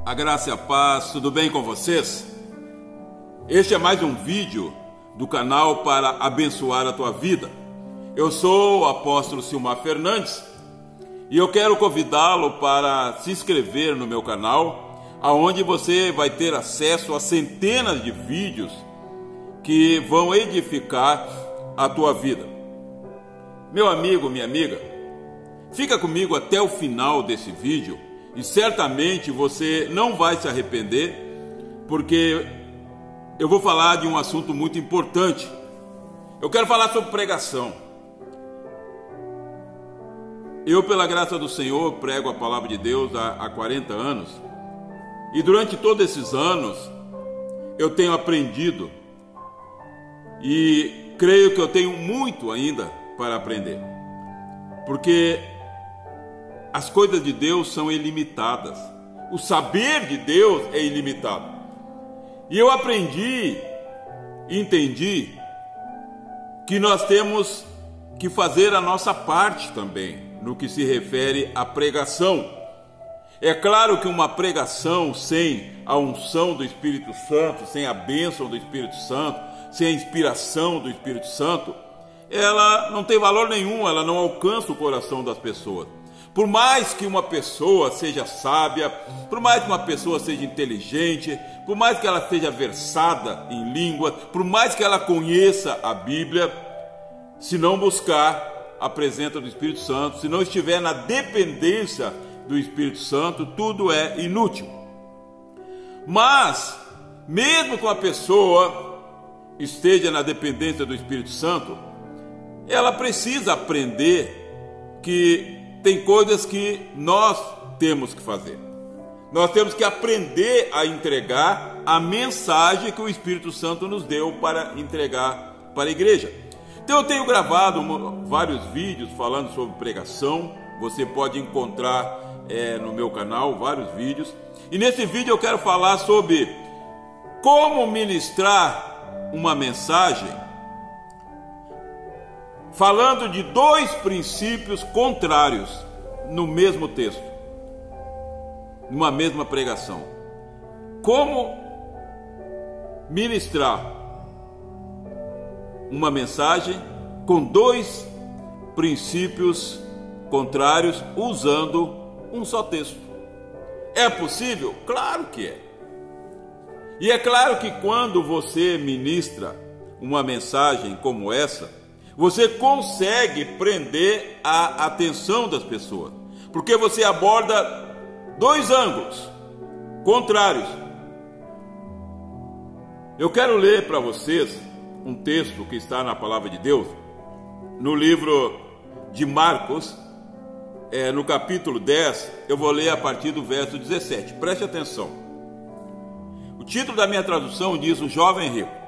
A graça e a paz, tudo bem com vocês? Este é mais um vídeo do canal para abençoar a tua vida. Eu sou o apóstolo Silmar Fernandes e eu quero convidá-lo para se inscrever no meu canal, onde você vai ter acesso a centenas de vídeos que vão edificar a tua vida. Meu amigo, minha amiga, fica comigo até o final desse vídeo e certamente você não vai se arrepender, porque eu vou falar de um assunto muito importante. Eu quero falar sobre pregação. Eu, pela graça do Senhor, prego a palavra de Deus há 40 anos e durante todos esses anos eu tenho aprendido e creio que eu tenho muito ainda para aprender, porque as coisas de Deus são ilimitadas, o saber de Deus é ilimitado. E eu aprendi, entendi que nós temos que fazer a nossa parte também no que se refere à pregação. É claro que uma pregação sem a unção do Espírito Santo, sem a bênção do Espírito Santo, sem a inspiração do Espírito Santo, ela não tem valor nenhum, ela não alcança o coração das pessoas. Por mais que uma pessoa seja sábia, por mais que uma pessoa seja inteligente, por mais que ela seja versada em línguas, por mais que ela conheça a Bíblia, se não buscar a presença do Espírito Santo, se não estiver na dependência do Espírito Santo, tudo é inútil. Mas, mesmo que uma pessoa esteja na dependência do Espírito Santo, ela precisa aprender que tem coisas que nós temos que fazer. Nós temos que aprender a entregar a mensagem que o Espírito Santo nos deu para entregar para a igreja. Então eu tenho gravado vários vídeos falando sobre pregação. Você pode encontrar no meu canal vários vídeos. E nesse vídeo eu quero falar sobre como ministrar uma mensagem falando de dois princípios contrários no mesmo texto, numa mesma pregação. Como ministrar uma mensagem com dois princípios contrários usando um só texto. É possível? Claro que é. E é claro que quando você ministra uma mensagem como essa, você consegue prender a atenção das pessoas, porque você aborda dois ângulos contrários. Eu quero ler para vocês um texto que está na palavra de Deus, no livro de Marcos, no capítulo 10, eu vou ler a partir do verso 17. Preste atenção. O título da minha tradução diz: O Jovem Rico.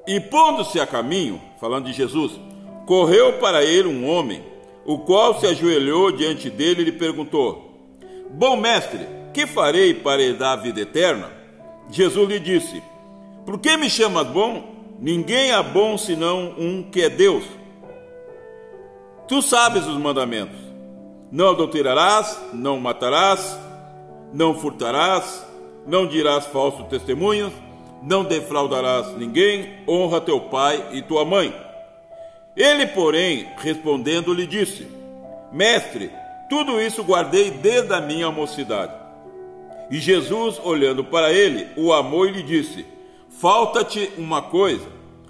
E pondo-se a caminho, falando de Jesus, correu para ele um homem, o qual se ajoelhou diante dele e lhe perguntou: Bom mestre, que farei para herdar a vida eterna? Jesus lhe disse: Por que me chamas bom? Ninguém é bom senão um que é Deus. Tu sabes os mandamentos: não adulterarás, não matarás, não furtarás, não dirás falso testemunho, não defraudarás ninguém, honra teu pai e tua mãe. Ele, porém, respondendo, lhe disse: Mestre, tudo isso guardei desde a minha mocidade. E Jesus, olhando para ele, o amou e lhe disse: Falta-te uma coisa,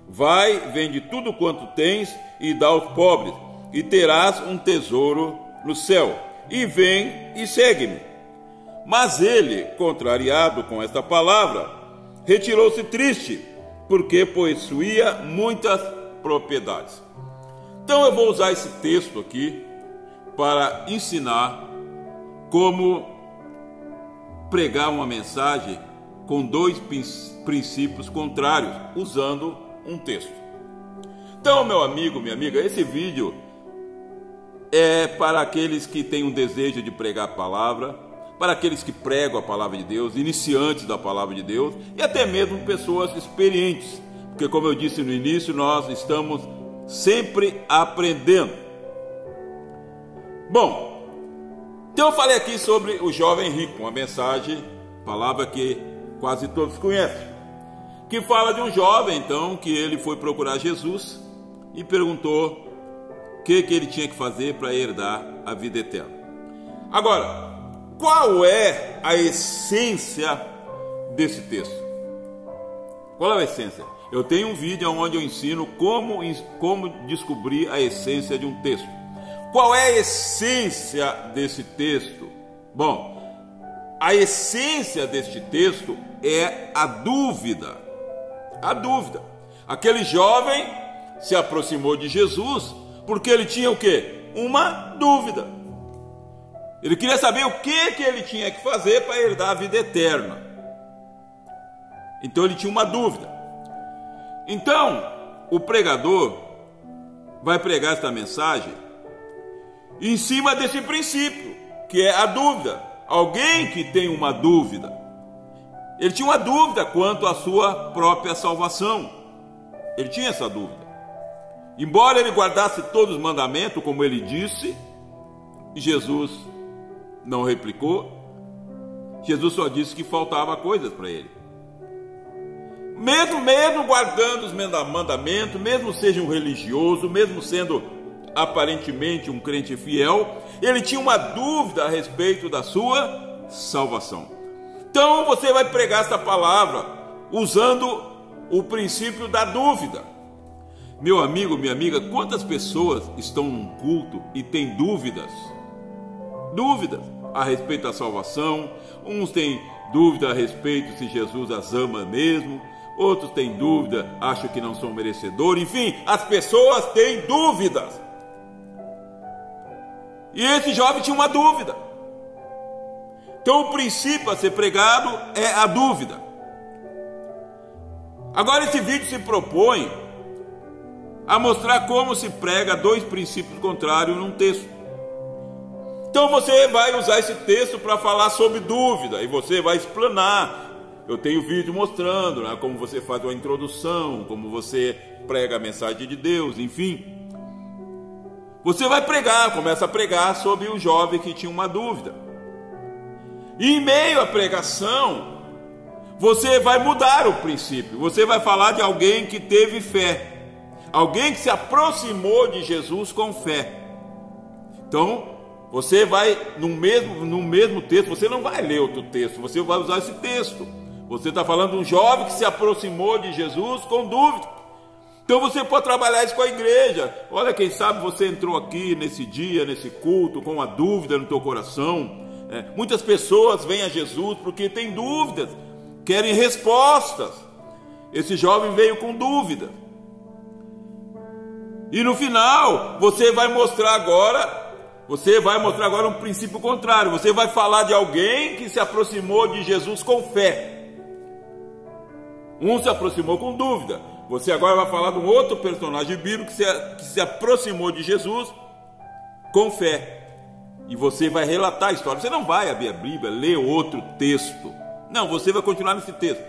vai, vende tudo quanto tens e dá aos pobres, e terás um tesouro no céu, e vem e segue-me. Mas ele, contrariado com esta palavra, retirou-se triste, porque possuía muitas propriedades. Então eu vou usar esse texto aqui para ensinar como pregar uma mensagem com dois princípios contrários, usando um texto. Então, meu amigo, minha amiga, esse vídeo é para aqueles que têm um desejo de pregar a palavra, para aqueles que pregam a palavra de Deus, iniciantes da palavra de Deus, e até mesmo pessoas experientes, porque, como eu disse no início, nós estamos sempre aprendendo. Bom, Então eu falei aqui sobre o jovem rico, uma mensagem, palavra que quase todos conhecem, que fala de um jovem, então, que ele foi procurar Jesus e perguntou o que ele tinha que fazer para herdar a vida eterna. Agora, qual é a essência desse texto? Qual é a essência? Eu tenho um vídeo onde eu ensino como descobrir a essência de um texto. Qual é a essência desse texto? Bom, a essência deste texto é a dúvida. A dúvida. Aquele jovem se aproximou de Jesus porque ele tinha o quê? Uma dúvida. Ele queria saber o que ele tinha que fazer para herdar a vida eterna. Então ele tinha uma dúvida. Então, o pregador vai pregar esta mensagem em cima desse princípio, que é a dúvida. Alguém que tem uma dúvida. Ele tinha uma dúvida quanto à sua própria salvação. Ele tinha essa dúvida. Embora ele guardasse todos os mandamentos, como ele disse, Jesus não replicou. Jesus só disse que faltava coisas para ele. Mesmo guardando os mandamentos, mesmo seja um religioso, mesmo sendo aparentemente um crente fiel, ele tinha uma dúvida a respeito da sua salvação. Então você vai pregar esta palavra usando o princípio da dúvida. Meu amigo, minha amiga, quantas pessoas estão num culto e têm dúvidas? Dúvidas a respeito da salvação. Uns têm dúvida a respeito se Jesus as ama mesmo. Outros têm dúvida, acham que não são merecedores. Enfim, as pessoas têm dúvidas. E esse jovem tinha uma dúvida. Então o princípio a ser pregado é a dúvida. Agora esse vídeo se propõe a mostrar como se prega dois princípios contrários num texto. Então você vai usar esse texto para falar sobre dúvida e você vai explanar. Eu tenho vídeo mostrando, né, como você faz uma introdução, como você prega a mensagem de Deus, enfim. Você vai pregar, começa a pregar sobre o jovem que tinha uma dúvida. E em meio à pregação, você vai mudar o princípio. Você vai falar de alguém que teve fé. Alguém que se aproximou de Jesus com fé. Então, você vai, no mesmo texto, você não vai ler outro texto, você vai usar esse texto. Você está falando de um jovem que se aproximou de Jesus com dúvida. Então você pode trabalhar isso com a igreja. Olha, quem sabe você entrou aqui nesse dia, nesse culto, com uma dúvida no teu coração. Muitas pessoas vêm a Jesus porque têm dúvidas, querem respostas. Esse jovem veio com dúvida. E no final, você vai mostrar agora um princípio contrário. Você vai falar de alguém que se aproximou de Jesus com fé. Um se aproximou com dúvida. Você agora vai falar de um outro personagem bíblico que se aproximou de Jesus com fé. E você vai relatar a história. Você não vai abrir a Bíblia, ler outro texto. Não, você vai continuar nesse texto.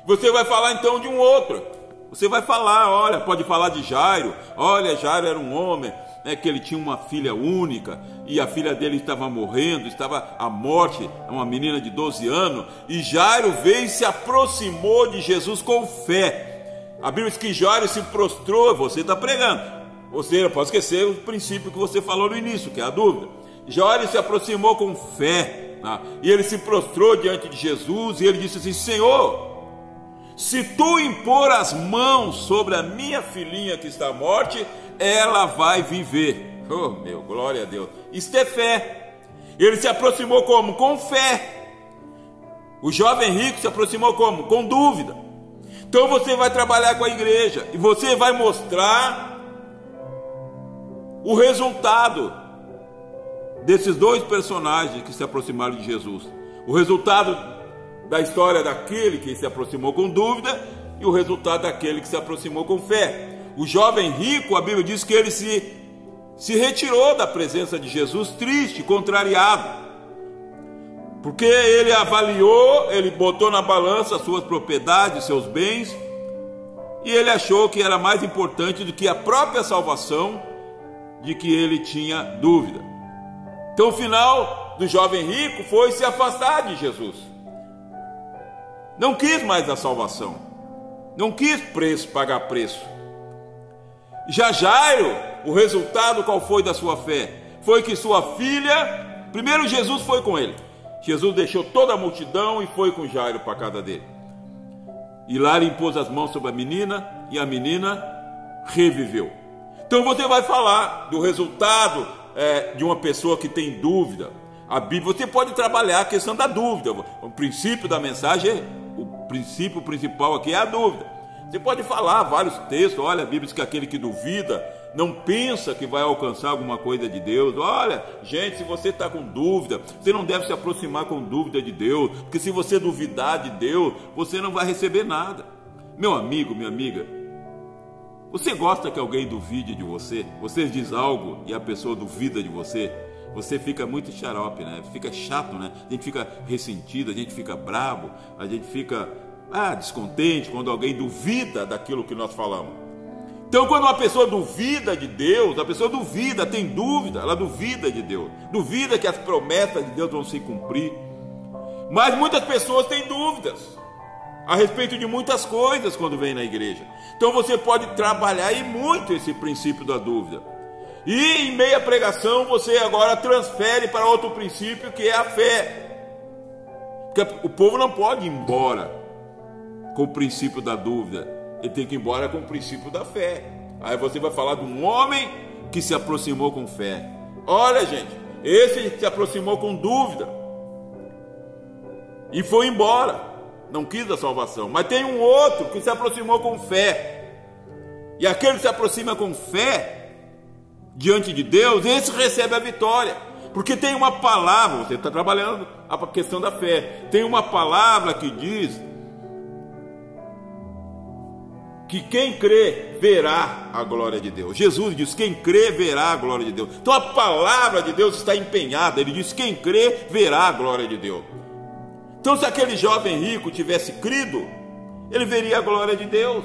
Você vai falar então de um outro. Você vai falar, olha, pode falar de Jairo. Olha, Jairo era um homem, que ele tinha uma filha única e a filha dele estava morrendo, estava à morte, uma menina de 12 anos, e Jairo veio e se aproximou de Jesus com fé. A Bíblia diz que Jairo se prostrou. Você está pregando, você não pode esquecer o princípio que você falou no início, que é a dúvida. Jairo se aproximou com fé, e ele se prostrou diante de Jesus e ele disse assim: Senhor, se tu impor as mãos sobre a minha filhinha que está à morte, ela vai viver. Oh, meu, glória a Deus. Isto é fé. Ele se aproximou como? Com fé. O jovem rico se aproximou como? Com dúvida. Então você vai trabalhar com a igreja e você vai mostrar o resultado desses dois personagens que se aproximaram de Jesus. O resultado da história daquele que se aproximou com dúvida e o resultado daquele que se aproximou com fé. O jovem rico, a Bíblia diz que ele se retirou da presença de Jesus triste, contrariado, porque ele avaliou, ele botou na balança as suas propriedades, seus bens, e ele achou que era mais importante do que a própria salvação, de que ele tinha dúvida. Então, no final, do jovem rico foi se afastar de Jesus. Não quis mais a salvação. Não quis pagar preço. Já Jairo, o resultado qual foi da sua fé? Foi que sua filha, primeiro Jesus foi com ele. Jesus deixou toda a multidão e foi com Jairo para a casa dele. E lá ele impôs as mãos sobre a menina e a menina reviveu. Então você vai falar do resultado de uma pessoa que tem dúvida. A Bíblia, você pode trabalhar a questão da dúvida. O princípio da mensagem, o princípio principal aqui é a dúvida. Você pode falar vários textos. Olha, a Bíblia diz que aquele que duvida não pensa que vai alcançar alguma coisa de Deus. Olha, gente, se você está com dúvida, você não deve se aproximar com dúvida de Deus, porque se você duvidar de Deus, você não vai receber nada. Meu amigo, minha amiga, você gosta que alguém duvide de você? Você diz algo e a pessoa duvida de você? Você fica muito xarope, né? Fica chato, né? A gente fica ressentido, a gente fica bravo, a gente fica descontente quando alguém duvida daquilo que nós falamos. Então, quando uma pessoa duvida de Deus, a pessoa duvida, tem dúvida, ela duvida de Deus, duvida que as promessas de Deus vão se cumprir. Mas muitas pessoas têm dúvidas a respeito de muitas coisas quando vem na igreja. Então você pode trabalhar e muito esse princípio da dúvida. E em meia pregação você agora transfere para outro princípio, que é a fé. Porque o povo não pode ir embora com o princípio da dúvida, ele tem que ir embora com o princípio da fé. Aí você vai falar de um homem que se aproximou com fé. Olha, gente, esse se aproximou com dúvida e foi embora, não quis a salvação. Mas tem um outro que se aproximou com fé, e aquele que se aproxima com fé diante de Deus, esse recebe a vitória. Porque tem uma palavra, você está trabalhando a questão da fé, tem uma palavra que diz que quem crê verá a glória de Deus. Jesus diz: quem crê verá a glória de Deus. Então a palavra de Deus está empenhada. Ele diz: quem crê verá a glória de Deus. Então, se aquele jovem rico tivesse crido, ele veria a glória de Deus.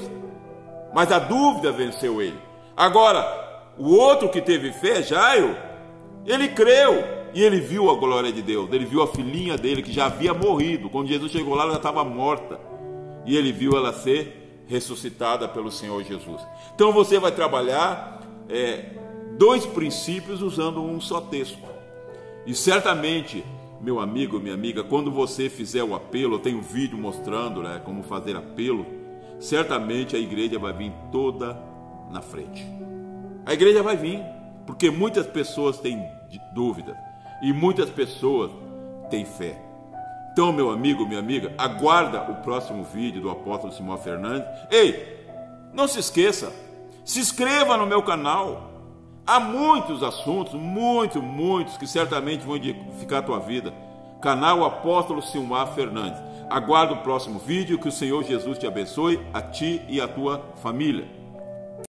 Mas a dúvida venceu ele. Agora, o outro que teve fé, Jairo, ele creu e ele viu a glória de Deus. Ele viu a filhinha dele que já havia morrido. Quando Jesus chegou lá, ela já estava morta. E ele viu ela ser ressuscitada pelo Senhor Jesus. Então você vai trabalhar dois princípios usando um só texto. E certamente, meu amigo, minha amiga, quando você fizer o apelo, eu tenho um vídeo mostrando, né, como fazer apelo, certamente a igreja vai vir toda na frente. A igreja vai vir, porque muitas pessoas têm dúvida e muitas pessoas têm fé. Então, meu amigo, minha amiga, aguarda o próximo vídeo do apóstolo Simão Fernandes. Ei, não se esqueça, se inscreva no meu canal. Há muitos assuntos, muitos, que certamente vão edificar a tua vida. Canal Apóstolo Simão Fernandes. Aguarda o próximo vídeo, que o Senhor Jesus te abençoe, a ti e a tua família.